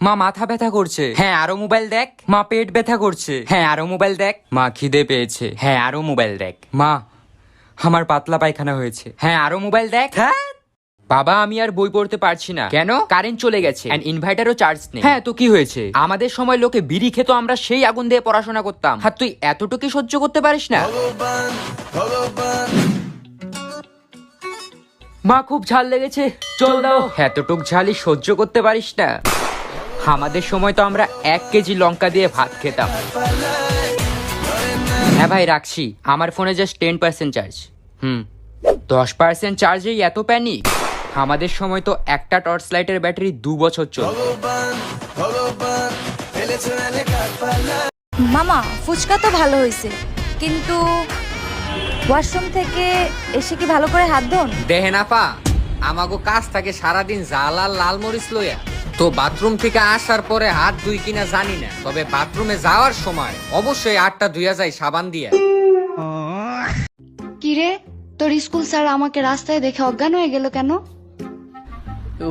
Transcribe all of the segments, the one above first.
মা মাথা ব্যথা করছে, হ্যাঁ আরো মোবাইল দেখ। মা পেট ব্যথা করছে, হ্যাঁ আরো মোবাইল দেখ। মা খিদে পেয়েছে, হ্যাঁ আরো মোবাইল দেখ। মা আমার পাতলা পায়খানা হয়েছে, হ্যাঁ আরো মোবাইল দেখ। হ্যাঁ বাবা আমি আর বই পড়তে পারছি না। কেন? কারেন্ট চলে গেছে, এন্ড ইনভার্টারও চার্জ নেই। হ্যাঁ তো কি হয়েছে? আমাদের সময় লোকে বিড়ি খেত, আমরা সেই আগুন দিয়ে পড়াশোনা করতাম। আর তুই এতটুকু সহ্য করতে পারিস না? মা খুব ঝাল লেগেছে, চল দাও। এতটুক ঝালই সহ্য করতে পারিস না? আমাদের সময় তো আমরা 1 কেজি লঙ্কা দিয়ে ভাত খেতাম। হ্যাঁ ভাই রাখছি, আমার ফোনে জাস্ট 10% চার্জ। 10% চার্জেই এত প্যানিক? আমাদের সময় তো একটা টর্চ লাইটের ব্যাটারি 2 বছর চলত। মামা ফুচকা তো ভালো হয়েছে, কিন্তু ওয়াশরুম থেকে এসে কি ভালো করে হাত ধোন? দেহে না পা, আমাগো কাজ থাকে সারাদিন জাল আর লাল মরিচ লইয়া। তো বাথরুম থেকে আসার পরে হাত ধুই কিনা জানি না, তবে বাথরুমে যাওয়ার সময় অবশ্যই হাতটা ধুইয়া যায় সাবান দিয়া। কিরে তোর স্কুল স্যার আমাকে রাস্তায় দেখে অজ্ঞান হয়ে গেল কেন?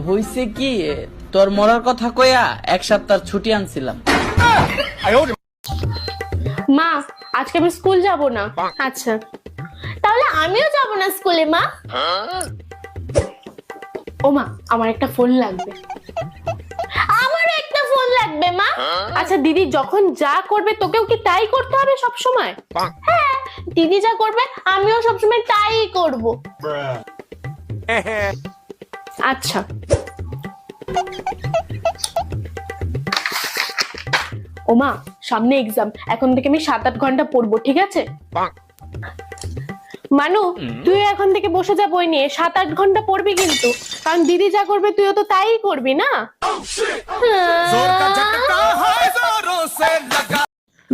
হইছে কি, তোর মরার কথা কইয়া 1 সপ্তাহ ছুটি আনছিলাম। মা আজকে আমি স্কুল যাব না। আচ্ছা তাহলে আমিও যাব না স্কুলে মা। ও মা আমার একটা ফোন লাগবে, আমারও একটা ফোন লাগবে মা। আচ্ছা দিদি যখন যা করবে তোকেও কি তাই করতে হবে সব সময়? হ্যাঁ দিদি যা করবে আমিও সবসময় তাই করব। আচ্ছা ওমা সামনে এক্সাম, এখন থেকে আমি 7-8 ঘন্টা পড়বো, ঠিক আছে? মানু তুই এখন থেকে বসে যা বই নিয়ে, 7-8 ঘন্টা পড়বি কিন্তু, কারণ দিদি যা করবে তুইও তো তাই করবি না।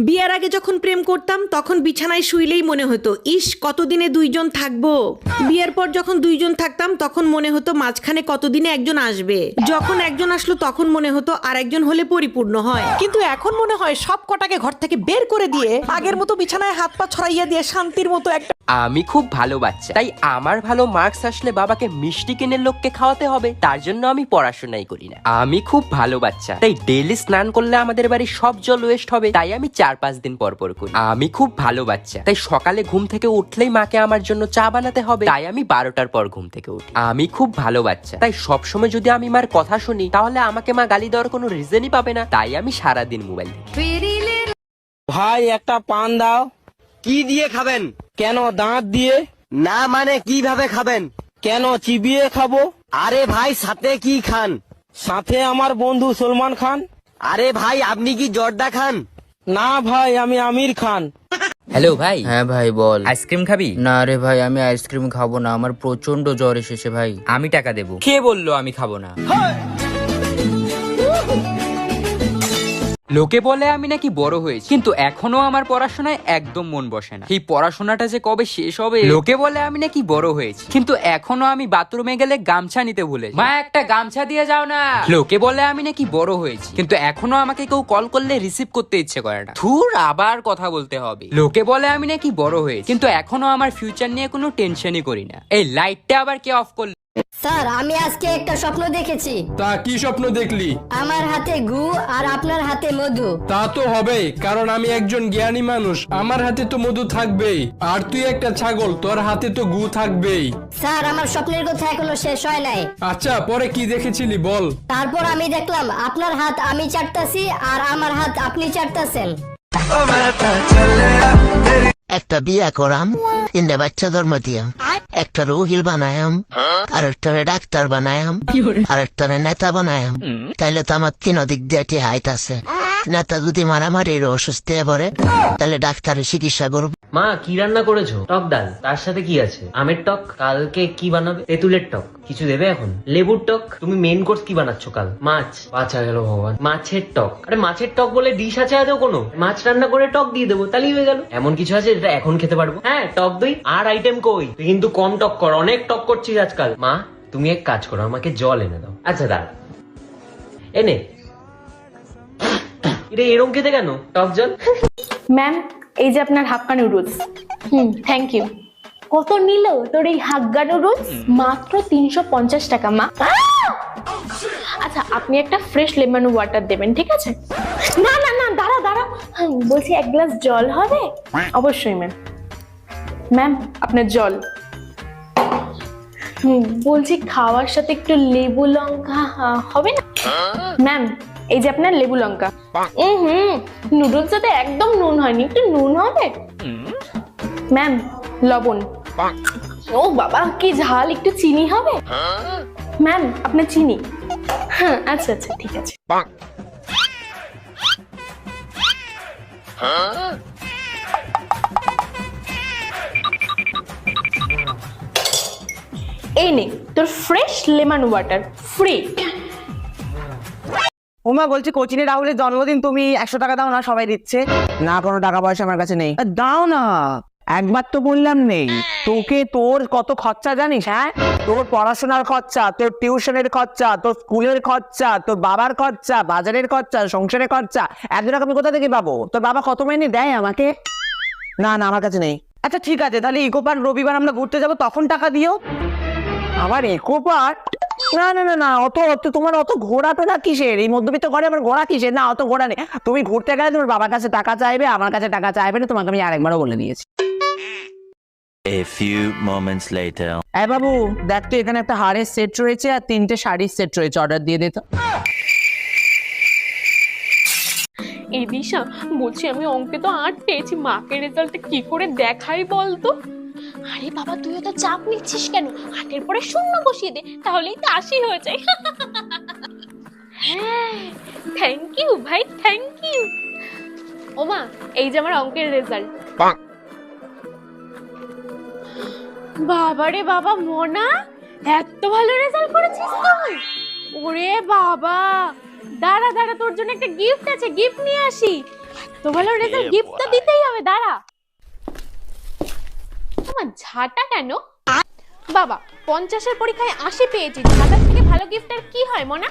বিয়ের আগে যখন প্রেম করতাম তখন বিছানায় শুইলেই মনে হতো ইস কতদিনে 2 জন থাকবো। বিয়ের পর যখন 2 জন থাকতাম তখন মনে হতো মাঝখানে কতদিনে একজন আসবে। যখন একজন আসলো তখন মনে হতো আর একজন হলে পরিপূর্ণ হয়। কিন্তু এখন মনে হয় সব কটাকে ঘর থেকে বের করে দিয়ে আগের মতো বিছানায় হাত পা ছড়াইয়া দিয়ে শান্তির মতো একটা। আমি খুব ভালো বাচ্চা, তাই আমার ভালো মার্কস আসলে বাবাকে মিষ্টি কিনে লোককে খাওয়াতে হবে, তার জন্য আমি পড়াশোনাই করি না। আমি খুব ভালো বাচ্চা, তাই ডেইলি স্নান করলে আমাদের বাড়ির সব জল ওয়েস্ট হবে, তাই আমি 4-5 দিন পর পর করি। আমি খুব ভালো বাচ্চা, তাই সকালে ঘুম থেকে উঠলেই মাকে আমার জন্য চা বানাতে হবে, তাই আমি 12টার পর ঘুম থেকে উঠি। আমি খুব ভালো বাচ্চা, তাই সবসময় যদি আমি মার কথা শুনি তাহলে আমাকে মা গালি দেওয়ার কোনো রিজনই পাবে না, তাই আমি সারাদিন মোবাইল দেখি। ভাই একটা পান দাও। কি দিয়ে খাবেন? কেন দাঁত দিয়ে? না মানে কিভাবে খাবেন? কেন চিবিয়ে খাবো? আরে ভাই সাথে কি খান? সাথে আমার বন্ধু সলমান খান। আরে ভাই আপনি কি জর্দা খান? না ভাই আমি আমির খান। হ্যালো ভাই। হ্যাঁ ভাই বল। আইসক্রিম খাবি? না রে ভাই আমি আইসক্রিম খাবো না, আমার প্রচন্ড জ্বর এসেছে ভাই। আমি টাকা দেবো। কে বললো আমি খাবো না? লোকে বলে আমি নাকি বড় হয়েছি, কিন্তু এখনো আমার পড়াশোনায় একদম মন বসে না। এই পড়াশোনাটা যে কবে শেষ হবে। লোকে বলে আমি নাকি বড় হয়েছি, কিন্তু এখনো আমি বাথরুমে গেলে গামছা নিতে ভুলে যাই। মা একটা গামছা দিয়ে যাও না। লোকে বলে আমি নাকি বড় হয়েছি, কিন্তু এখনো আমাকে কেউ কল করলে রিসিভ করতে ইচ্ছে করে না। ধুর আবার কথা বলতে হবে। লোকে বলে আমি নাকি বড় হয়েছি, কিন্তু এখনো আমার ফিউচার নিয়ে কোনো টেনশনই করি না। এই লাইটটা আবার কে অফ করলো? স্যার আমি আজকে একটা স্বপ্ন দেখেছি। তা কি স্বপ্ন দেখলি? আমার হাতে গু আর আপনার হাতে মধু। তা তো হবেই, কারণ আমি একজন জ্ঞানী মানুষ, আমার হাতে তো মধু থাকবেই। আর তুই একটা ছাগল, তোর হাতে তো গু থাকবেই। স্যার আমার স্বপ্নের কথা এখনো শেষ হয় নাই। আচ্ছা পরে কি দেখেছিলি বল? তারপর আমি দেখলাম আপনার হাত আমি চাটতাছি আর আমার হাত আপনি চাটতাছেন। একটা বিয়া করাম, 3 বাচ্চা জন্ম দিয়াম, একটা রোহিল বানায়াম, আর একটা ডাক্তার বানায়াম, আর একটা নেতা বানায়াম। তাইলে তো আমার 3 দিক দিয়ে হাইট আছে। নেতা যদি মারামারির অসুস্থ হয়ে পড়ে তাহলে ডাক্তারের চিকিৎসা করবো। মা কি রান্না করেছো? টক ডাল, তার সাথে কি আছে? আমের টক। কালকে কি বানাবে? তেঁতুলের টক। কিছু দেবে এখন? লেবুর টক। তুমি মেন কোর্স কি বানাচ্ছ কাল? মাছ। বাঁচা গেল ভগবান। মাছের টক। আরে মাছের টক বলে ডিশ আছে আদৌ কোনো? মাছ রান্না করে টক দিয়ে দেবো, তাহলেই হয়ে গেল। এমন কিছু আছে যেটা এখন খেতে পারবো? হ্যাঁ টক দই। আর আইটেম কই? তুই কিন্তু কম টক কর, অনেক টক করছিস আজকাল। মা তুমি এক কাজ করো, আমাকে জল এনে দাও। আচ্ছা দাঁড়া, এনে। এটা এরম খেতে কেন টক জল? ম্যাম এই যে আপনার হাক্কা নুডলস। Thank you. কত নিল তোর এই হাক্কা নুডলস? মাত্র 350 টাকা মা। আচ্ছা আপনি একটা ফ্রেশ লেমন ওয়াটার দেবেন, ঠিক আছে? না না না, দাঁড়া দাঁড়া, বলছি এক গ্লাস জল হবে? অবশ্যই ম্যাম। ম্যাম আপনার জল। বলছি খাওয়ার সাথে একটু লেবু লঙ্কা হবে না? ম্যাম এই যে আপনার লেবু লঙ্কা। নুডলস সাথে একদম নুন হয়নি, একটু নুন হবে? ম্যাম লবণ। ও বাবা কি ঝাল, একটু চিনি হবে? ম্যাম আপনার চিনি। হ্যাঁ আচ্ছা আচ্ছা ঠিক আছে। এই নে তোর ফ্রেশ লেমন ওয়াটার, ফ্রি। ওমা বলছি কোচিনে রাহুলের জন্মদিন, তুমি 100 টাকা দাও না, সবাই দিচ্ছে। না কোনো টাকা পয়সা আমার কাছে নেই। দাও না, একবার তো বললাম নেই। তোকে তোর কত খরচা জানিস? হ্যাঁ, তোর পড়াশোনার খরচা, তোর টিউশনের খরচা, তোর স্কুলের খরচা, তোর বাবার খরচা, বাজারের খরচা, সংসারের খরচা, 1 টাকা আমি কোথা থেকে পাবো? তোর বাবা কত মাইনে দেয় আমাকে? না না আমার কাছে নেই। আচ্ছা ঠিক আছে, তাহলে ইকো পার্ক রবিবার আমরা ঘুরতে যাবো, তখন টাকা দিও। আবার ইকো পার্ক? না না না না, অত তোমার অত ঘোরা তো না কিসের? এই মধ্যবিত্ত ঘরে আমার ঘোরা কিসের? না অত ঘোরা নেই। তুমি ঘুরতে গেলে তোমার বাবার কাছে টাকা চাইবে, আমার কাছে টাকা চাইবে না, তোমাকে আমি আরেকবারও বলে দিয়েছি। A few moments later. এই বাবু দেখ তো, এখানে একটা হারের সেট রয়েছে আর 3টে শাড়ির সেট রয়েছে, অর্ডার দিয়ে দে তো। এই দিশা বলছি আমি অঙ্কে তো 8 পেয়েছি, মাকে রেজাল্টে কি করে দেখাই বলতো? আরে বাবা তুইও তো চাপ নিচ্ছিস কেন, 8-এর পরে 0 বসিয়ে দে, তাহলেই তো 80 হয়ে যায়। হ্যাঁ থ্যাংক ইউ ভাই, থ্যাংক ইউ। ওমা এই যে আমার অঙ্কের রেজাল্ট। বাবা রে বাবা, মোনা এত ভালো রেজাল্ট করেছিস তুই? ওরে বাবা, দাঁড়া দাঁড়া, তোর জন্য একটা গিফট আছে, গিফট নিয়ে আসি। এত ভালো রেজাল্ট, গিফট তো দিতেই হবে, দাঁড়া। তোমার ঝাঁটা কেন? বাবা 50-এর পরীক্ষায় 80 পেয়েছি, ঝাঁটার থেকে ভালো গিফট আর কি হয় মোনা?